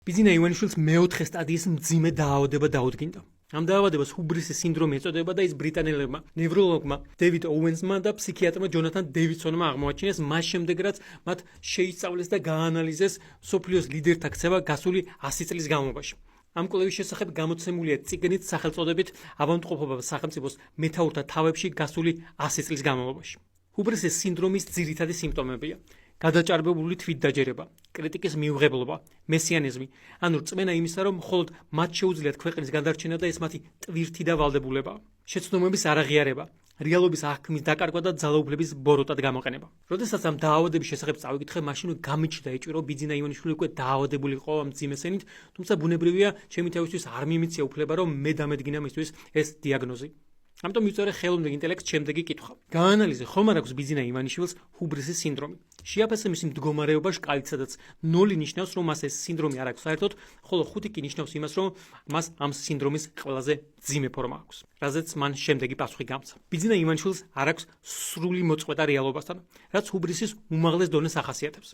ბიძინა ივანიშვილს მეოთხე სტადიის მძიმე დაავადება დაუდგინდა. ამ დაავადებას ჰუბრისის სინდრომი ეწოდება და ის ბრიტანელებმა ნევროლოგმა დევიდ ოუენსმა და ფსიქიატრმა ჯონათან დევიდსონმა აღმოაჩინეს მას შემდეგ, რაც მათ შეისწავლეს და გაანალიზეს მსოფლიოს ლიდერთა ქცევა გასული 100 წლის განმავლობაში. ამ კვლევის შესახებ გამოცემულია წიგნით სახელწოდებით ავადმყოფობა სახელმწიფოს მეთაურთა თავებში გასული 100 წლის განმავლობაში. ჰუბრისის სინდრომის ძირითადი სიმპტომებია: გადაჭარბებული თვითდაჯერება, კრიტიკის მიუღებლობა, მესიანიზმი, ანუ რწმენა იმისა, რომ მხოლოდ მათ შეუძლიათ ქვეყნის გადარჩენა და ეს მათი ტვირთი და ვალდებულებაა. შეცდომების არაღიარება, რეალობის აღქმის დაკარგვა და ძალაუფლების ბოროტად გამოყენება. როდესაც ამ დაავადების შესახებ წავიკითხე, მაშინ გამიჩნდა ეჭვი, რომ ბიძინა ივანიშვილი უკვე დაავადებული იყო ამ მძიმე სენით, თუმცა ბუნებრივია, ჩემი თავისთვის არ მიმეცია უფლება, რომ მე დამედგინა მისთვის ეს დიაგნოზი. ამიტომ მივწერე ხელოვნურ ინტელექტს შემდეგი კითხვა. გაანალიზე, ხომ არ აქვს ბიძინა ივანიშვილს ჰუბრისის სინდრომი. შეაფასე მისი მდგომარეობა შკალით, სადაც 0 ნიშნავს, რომ მას ეს სინდრომი არ აქვს საერთოდ, ხოლო 5 კი ნიშნავს იმას, რომ მას ამ სინდრომის ყველაზე მძიმე ფორმა აქვს. რაზეც მან შემდეგი პასუხი გამცა. ბიძინა ივანიშვილს არ აქვს სრული მოწყვეტა რეალობასთან, რაც ჰუბრისის უმაღლეს დონეს ახასიათებს.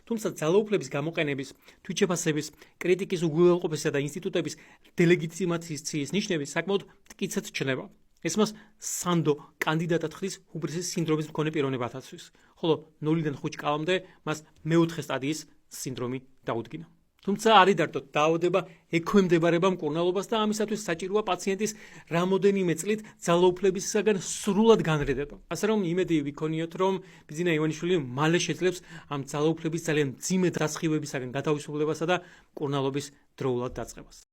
თუმცა ძალაუფლების გამოყენების, თვითშეფასების, კრიტიკის უგულებელყოფისა და ინსტიტუტების დელეგიტიმაციის ნიშნები საკმაოდ მტკიცედ ჩნდება. ეს მას სანდო კანდიდატად ხდის ჰუბრისის სინდრომის მქონე პიროვნებათათვის, ხოლო 0-დან 5 კალამდე მას მეოთხე სტადიის სინდრომი დაუდგინა. თუმცა არ იდარდოთ, დაავადება ექვემდებარება მკურნალობას და ამისათვის საჭიროა პაციენტის რამოდენიმე წლით ძალაუფლებისაგან სრულად განრედება. ასე რომ იმედი ვიქონიოთ, რომ ბიძინა ივანიშვილი მალე შეძლებს ამ ძალაუფლების ძალიან მძიმე დასხივებისაგან გათავისუფლებასა და მკურნალობის დროულად დაწყებას.